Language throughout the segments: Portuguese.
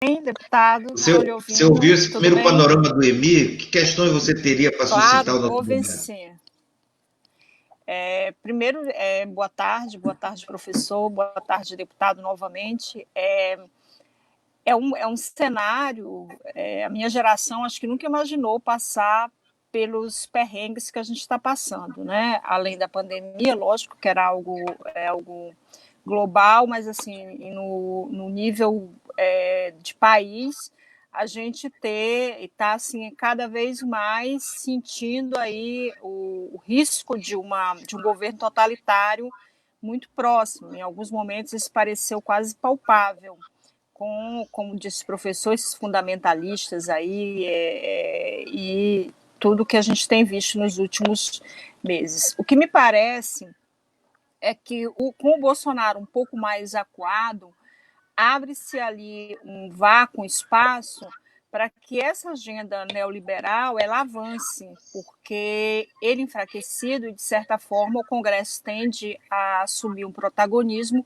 deputado? Você, Estou lhe você ouviu ouvindo. esse Tudo primeiro bem? panorama do EMI? Que questões você teria para suscitar Claro, o nosso vou debate? vencer. Primeiro, boa tarde, professor, boa tarde, deputado, novamente. É um cenário, a minha geração acho que nunca imaginou passar pelos perrengues que a gente está passando, né? Além da pandemia, lógico que era algo global, mas assim, no nível de país, a gente está assim, cada vez mais sentindo aí o risco de um governo totalitário muito próximo. Em alguns momentos isso pareceu quase palpável, como disse o professor, esses fundamentalistas aí e tudo que a gente tem visto nos últimos meses. O que me parece é que com o Bolsonaro um pouco mais acuado, abre-se ali um vácuo, um espaço para que essa agenda neoliberal ela avance, porque ele enfraquecido e de certa forma o Congresso tende a assumir um protagonismo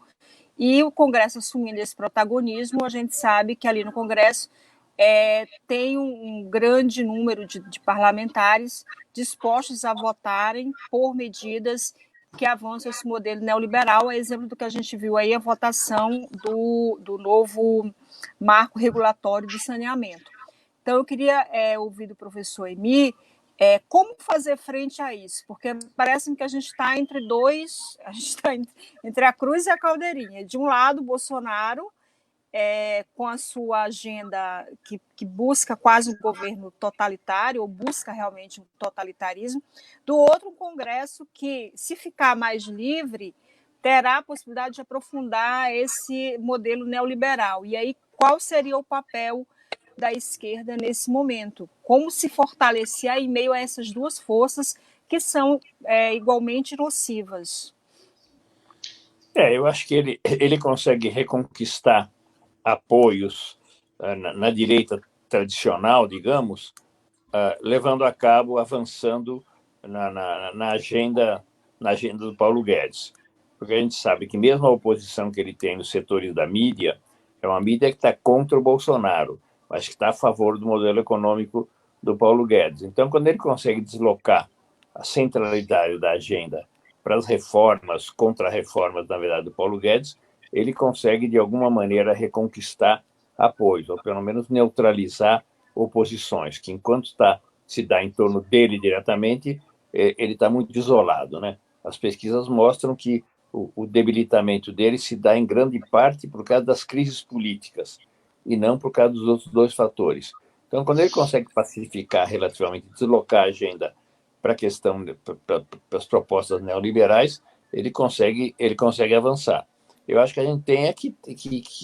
e o Congresso assumindo esse protagonismo, a gente sabe que ali no Congresso tem um grande número de parlamentares dispostos a votarem por medidas que avançam esse modelo neoliberal, a exemplo do que a gente viu aí, a votação do novo marco regulatório do saneamento. Então, eu queria ouvir do professor Emi como fazer frente a isso, porque parece que a gente está a gente está entre a cruz e a caldeirinha. De um lado, Bolsonaro, com a sua agenda que busca quase um governo totalitário, ou busca realmente um totalitarismo, do outro, um Congresso que, se ficar mais livre, terá a possibilidade de aprofundar esse modelo neoliberal. E aí, qual seria o papel da esquerda nesse momento? Como se fortalecer em meio a essas duas forças que são igualmente nocivas? Eu acho que ele consegue reconquistar apoios na direita tradicional, digamos, levando a cabo, avançando na agenda do Paulo Guedes. Porque a gente sabe que mesmo a oposição que ele tem nos setores da mídia é uma mídia que está contra o Bolsonaro, mas que está a favor do modelo econômico do Paulo Guedes. Então, quando ele consegue deslocar a centralidade da agenda para as reformas, contra-reformas, na verdade, do Paulo Guedes, ele consegue, de alguma maneira, reconquistar apoios, ou pelo menos neutralizar oposições, que enquanto se dá em torno dele diretamente, ele está muito isolado, né? As pesquisas mostram que o debilitamento dele se dá em grande parte por causa das crises políticas e não por causa dos outros dois fatores. Então, quando ele consegue pacificar relativamente, deslocar a agenda para a questão, para as propostas neoliberais, ele consegue avançar. Eu acho que a gente tem que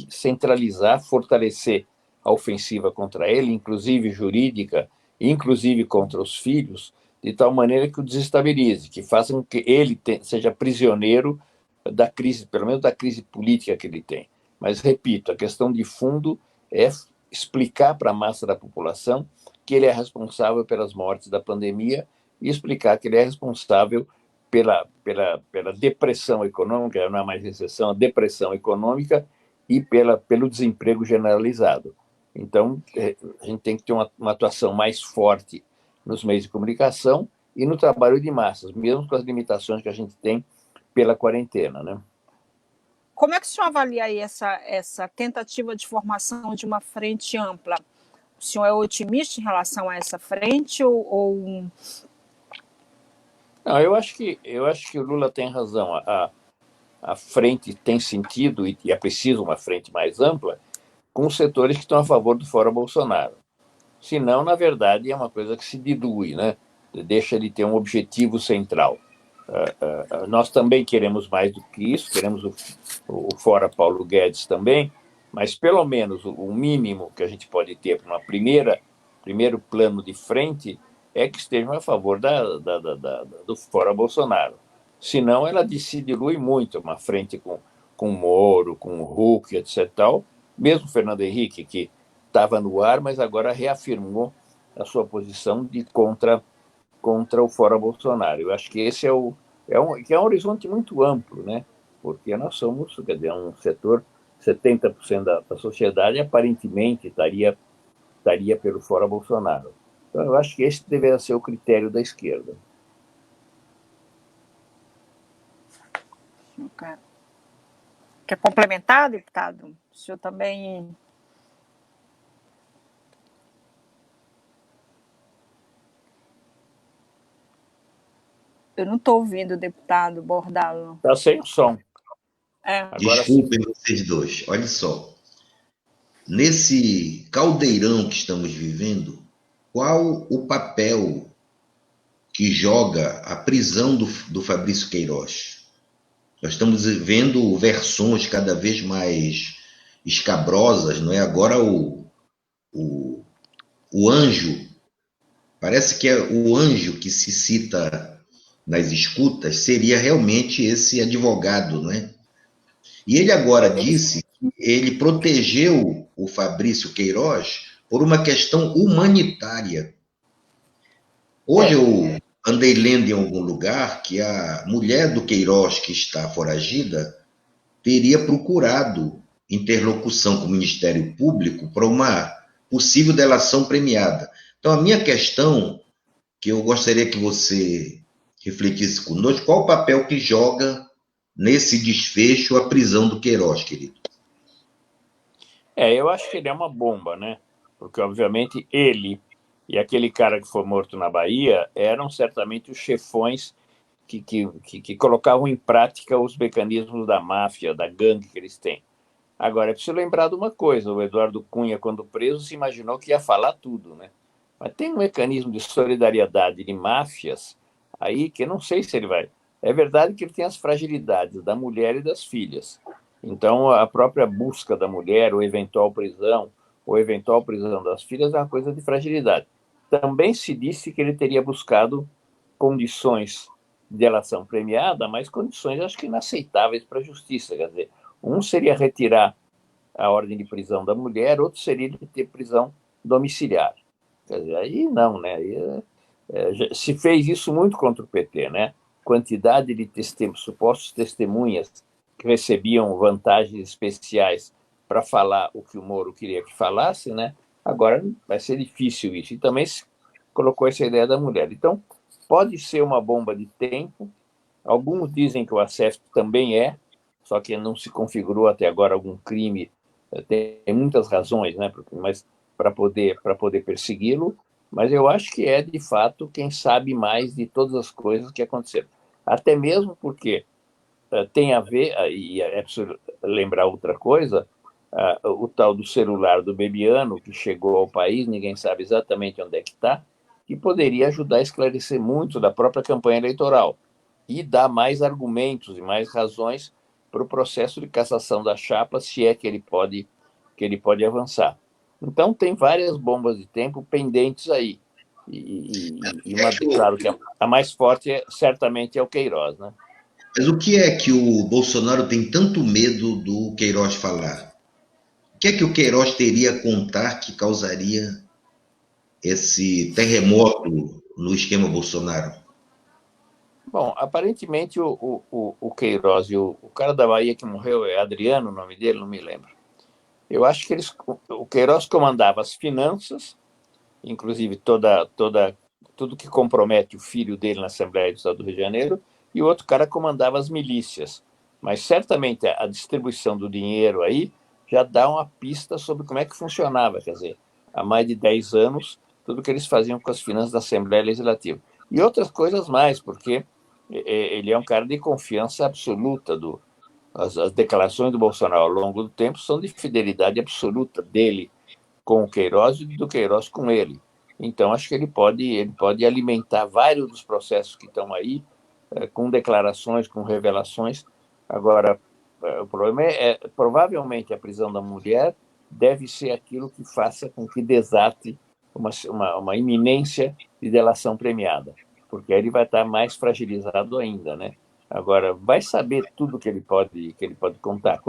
centralizar, fortalecer a ofensiva contra ele, inclusive jurídica, inclusive contra os filhos, de tal maneira que o desestabilize, que faça com que ele seja prisioneiro da crise, pelo menos da crise política que ele tem. Mas, repito, a questão de fundo é explicar para a massa da população que ele é responsável pelas mortes da pandemia e explicar que ele é responsável pela depressão econômica, não é mais recessão, a depressão econômica e pelo desemprego generalizado. Então, a gente tem que ter uma atuação mais forte nos meios de comunicação e no trabalho de massas, mesmo com as limitações que a gente tem pela quarentena, né? Como é que o senhor avalia aí essa tentativa de formação de uma frente ampla? O senhor é otimista em relação a essa frente ou... Não, eu acho que o Lula tem razão. A frente tem sentido e é preciso uma frente mais ampla com os setores que estão a favor do fora Bolsonaro. Senão, na verdade, é uma coisa que se dilui, né? Deixa de ter um objetivo central. Nós também queremos mais do que isso, queremos o fora Paulo Guedes também, mas pelo menos o mínimo que a gente pode ter para primeiro plano de frente é que estejam a favor do fora Bolsonaro. Senão, ela se dilui muito, uma frente com Moro, com Huck, etc. Tal. Mesmo Fernando Henrique, que estava no ar, mas agora reafirmou a sua posição de contra o fora Bolsonaro. Eu acho que esse que é um horizonte muito amplo, né? Porque nós somos, quer dizer, um setor 70% da sociedade aparentemente estaria pelo fora Bolsonaro. Então, eu acho que esse deveria ser o critério da esquerda. Quer complementar, deputado? O senhor também... Eu não estou ouvindo o deputado Bordalo. Está sem o som. Desculpem vocês dois. Olha só. Nesse caldeirão que estamos vivendo, qual o papel que joga a prisão do Fabrício Queiroz? Nós estamos vendo versões cada vez mais escabrosas, não é? Agora o anjo, parece que é o anjo que se cita nas escutas, seria realmente esse advogado, né? E ele agora disse que ele protegeu o Fabrício Queiroz por uma questão humanitária. Hoje eu andei lendo em algum lugar que a mulher do Queiroz, que está foragida, teria procurado interlocução com o Ministério Público para uma possível delação premiada. Então, a minha questão, que eu gostaria que você refletisse conosco, qual o papel que joga nesse desfecho a prisão do Queiroz, querido? Eu acho que ele é uma bomba, né? Porque, obviamente, ele e aquele cara que foi morto na Bahia eram certamente os chefões que colocavam em prática os mecanismos da máfia, da gangue que eles têm. Agora, é preciso lembrar de uma coisa: o Eduardo Cunha, quando preso, se imaginou que ia falar tudo, né? Mas tem um mecanismo de solidariedade de máfias aí que eu não sei se ele vai... É verdade que ele tem as fragilidades da mulher e das filhas. Então, a própria busca da mulher, ou eventual prisão das filhas, é uma coisa de fragilidade. Também se disse que ele teria buscado condições de delação premiada, mas condições, acho que inaceitáveis para a justiça. Quer dizer, um seria retirar a ordem de prisão da mulher, outro seria de ter prisão domiciliar. Quer dizer, aí não, né? Aí, se fez isso muito contra o PT, né? Quantidade de supostos testemunhas que recebiam vantagens especiais para falar o que o Moro queria que falasse, né? Agora vai ser difícil isso. E também se colocou essa ideia da mulher. Então, pode ser uma bomba de tempo. Alguns dizem que o ASEF também só que não se configurou até agora algum crime. Tem muitas razões, né? Mas para poder persegui-lo. Mas eu acho que de fato, quem sabe mais de todas as coisas que aconteceram. Até mesmo porque tem a ver, e é preciso lembrar outra coisa, o tal do celular do Bebiano, que chegou ao país, ninguém sabe exatamente onde é que está, que poderia ajudar a esclarecer muito da própria campanha eleitoral e dar mais argumentos e mais razões para o processo de cassação da chapa, se é que ele pode avançar. Então, tem várias bombas de tempo pendentes aí. Claro que a mais forte, certamente, é o Queiroz, né? Mas o que é que o Bolsonaro tem tanto medo do Queiroz falar? O que é que o Queiroz teria a contar que causaria esse terremoto no esquema Bolsonaro? Bom, aparentemente o Queiroz e o cara da Bahia que morreu, é Adriano o nome dele, não me lembro. Eu acho que o Queiroz comandava as finanças, inclusive tudo que compromete o filho dele na Assembleia do Estado do Rio de Janeiro, e o outro cara comandava as milícias. Mas certamente a distribuição do dinheiro aí já dá uma pista sobre como é que funcionava. Quer dizer, há mais de 10 anos, tudo que eles faziam com as finanças da Assembleia Legislativa. E outras coisas mais, porque ele é um cara de confiança absoluta. As declarações do Bolsonaro ao longo do tempo são de fidelidade absoluta dele com o Queiroz e do Queiroz com ele. Então, acho que ele pode alimentar vários dos processos que estão aí, com declarações, com revelações. Agora, o problema provavelmente a prisão da mulher deve ser aquilo que faça com que desate uma iminência de delação premiada, porque aí ele vai estar mais fragilizado ainda, né? Agora, vai saber tudo que ele pode contar.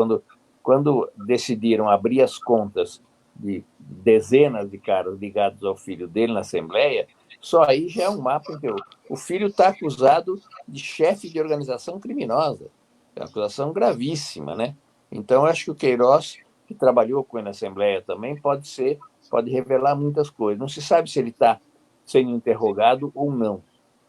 Quando decidiram abrir as contas de dezenas de caras ligados ao filho dele na Assembleia, só aí já é um mapa. O filho está acusado de chefe de organização criminosa. É uma acusação gravíssima, né? Então, acho que o Queiroz, que trabalhou com ele na Assembleia também, pode revelar muitas coisas. Não se sabe se ele está sendo interrogado ou não.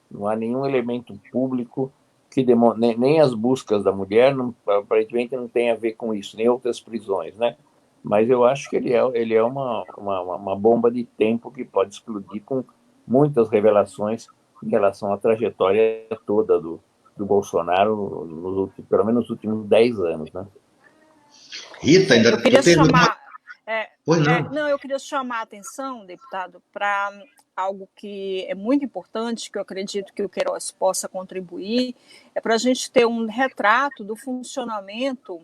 Não há nenhum elemento público que demonstre, nem as buscas da mulher, aparentemente não tem a ver com isso, nem outras prisões, né? Mas eu acho que ele é uma bomba de tempo que pode explodir com muitas revelações em relação à trajetória toda do Bolsonaro, pelo menos nos últimos 10 anos, né? Rita, ainda Eu queria tu teve chamar. Pois não. Não, eu queria chamar a atenção, deputado, para algo que é muito importante, que eu acredito que o Queiroz possa contribuir, é para a gente ter um retrato do funcionamento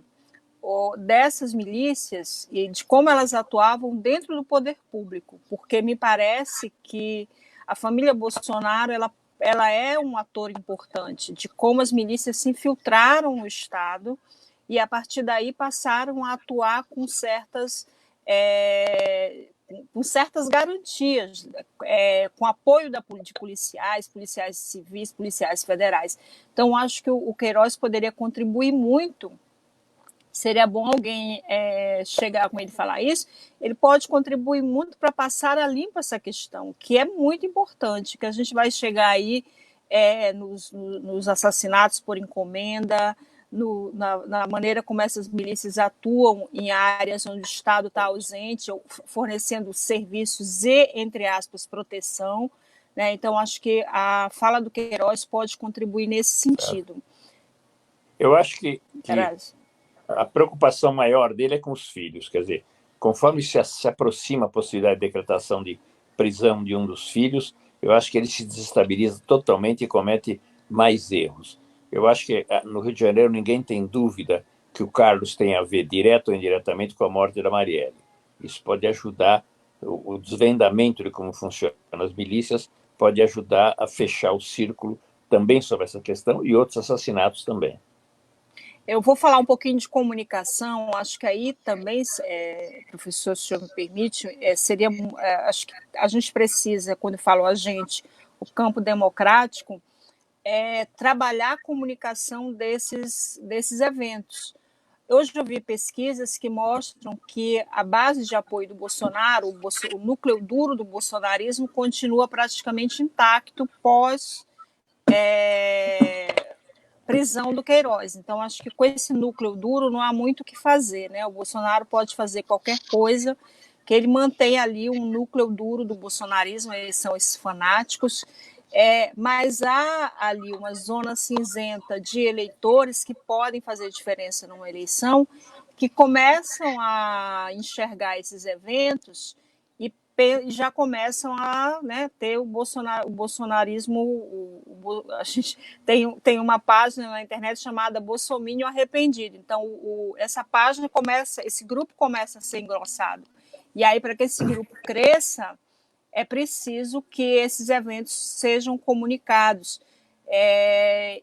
dessas milícias e de como elas atuavam dentro do poder público, porque me parece que a família Bolsonaro ela é um ator importante de como as milícias se infiltraram no Estado e, a partir daí, passaram a atuar com certas garantias, com apoio de policiais civis, policiais federais. Então, acho que o Queiroz poderia contribuir muito. Seria bom alguém chegar com ele e falar isso. Ele pode contribuir muito para passar a limpo essa questão, que é muito importante, que a gente vai chegar aí nos assassinatos por encomenda, na maneira como essas milícias atuam em áreas onde o Estado está ausente, fornecendo serviços e, entre aspas, proteção. Né? Então, acho que a fala do Queiroz pode contribuir nesse sentido. Eu acho que a preocupação maior dele é com os filhos. Quer dizer, conforme se aproxima a possibilidade de decretação de prisão de um dos filhos, eu acho que ele se desestabiliza totalmente e comete mais erros. Eu acho que no Rio de Janeiro ninguém tem dúvida que o Carlos tem a ver, direto ou indiretamente, com a morte da Marielle. Isso pode ajudar, o desvendamento de como funcionam as milícias pode ajudar a fechar o círculo também sobre essa questão e outros assassinatos também. Eu vou falar um pouquinho de comunicação, acho que aí também, professor, se o senhor me permite, acho que a gente precisa, quando falo a gente, o campo democrático, trabalhar a comunicação desses eventos. Hoje eu vi pesquisas que mostram que a base de apoio do Bolsonaro, o núcleo duro do bolsonarismo, continua praticamente intacto pós prisão do Queiroz. Então, acho que com esse núcleo duro não há muito o que fazer, né? O Bolsonaro pode fazer qualquer coisa, que ele mantém ali um núcleo duro do bolsonarismo, eles são esses fanáticos, mas há ali uma zona cinzenta de eleitores que podem fazer diferença numa eleição, que começam a enxergar esses eventos e já começam a ter o bolsonarismo. A gente tem uma página na internet chamada Bolsomínio Arrependido. Então, essa página esse grupo começa a ser engrossado. E aí, para que esse grupo cresça, é preciso que esses eventos sejam comunicados,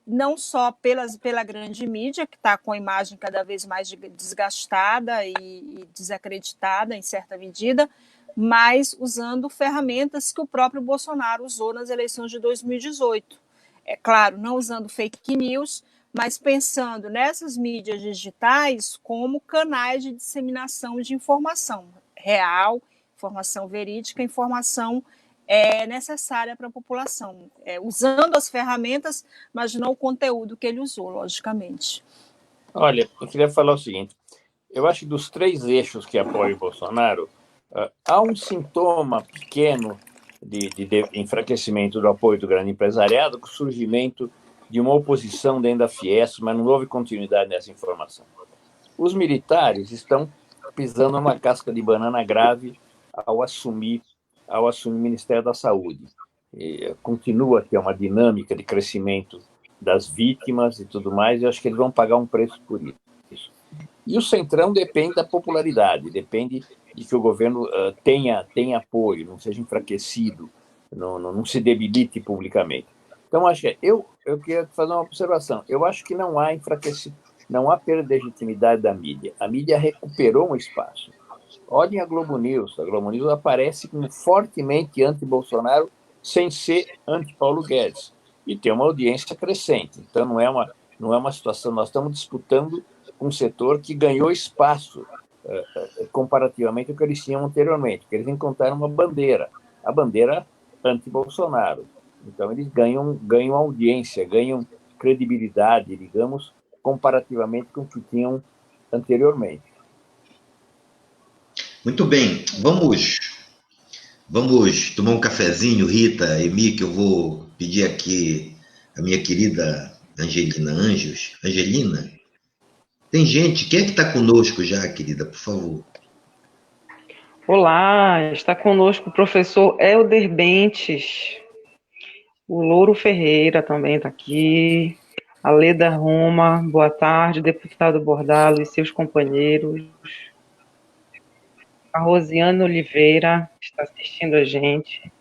não só pela grande mídia, que está com a imagem cada vez mais desgastada e desacreditada, em certa medida, mas usando ferramentas que o próprio Bolsonaro usou nas eleições de 2018. É claro, não usando fake news, mas pensando nessas mídias digitais como canais de disseminação de informação real, informação verídica, informação necessária para a população, usando as ferramentas, mas não o conteúdo que ele usou, logicamente. Olha, eu queria falar o seguinte, eu acho que dos 3 eixos que apoiam o Bolsonaro, há um sintoma pequeno de enfraquecimento do apoio do grande empresariado, com o surgimento de uma oposição dentro da Fiesp, mas não houve continuidade nessa informação. Os militares estão pisando numa casca de banana grave ao assumir o Ministério da Saúde. Continua a ter uma dinâmica de crescimento das vítimas e tudo mais, e acho que eles vão pagar um preço por isso. E o Centrão depende da popularidade, depende de que o governo tenha apoio, não seja enfraquecido, não se debilite publicamente. Então, acho que eu queria fazer uma observação. Eu acho que não há enfraquecimento, não há perda de legitimidade da mídia. A mídia recuperou um espaço. Olhem a Globo News. A Globo News aparece como fortemente anti-Bolsonaro, sem ser anti-Paulo Guedes. E tem uma audiência crescente. Então, não é uma situação... Nós estamos disputando um setor que ganhou espaço comparativamente ao que eles tinham anteriormente, porque eles encontraram uma bandeira, a bandeira anti-Bolsonaro. Então, eles ganham audiência, ganham credibilidade, digamos, comparativamente com o que tinham anteriormente. Muito bem, vamos tomar um cafezinho, Rita, Emi, que eu vou pedir aqui a minha querida Angelina Anjos. Angelina, tem gente, quem é que está conosco já, querida, por favor? Olá, está conosco o professor Helder Bentes, o Louro Ferreira também está aqui, a Leda Roma, boa tarde, deputado Bordalo e seus companheiros, a Rosiane Oliveira está assistindo a gente,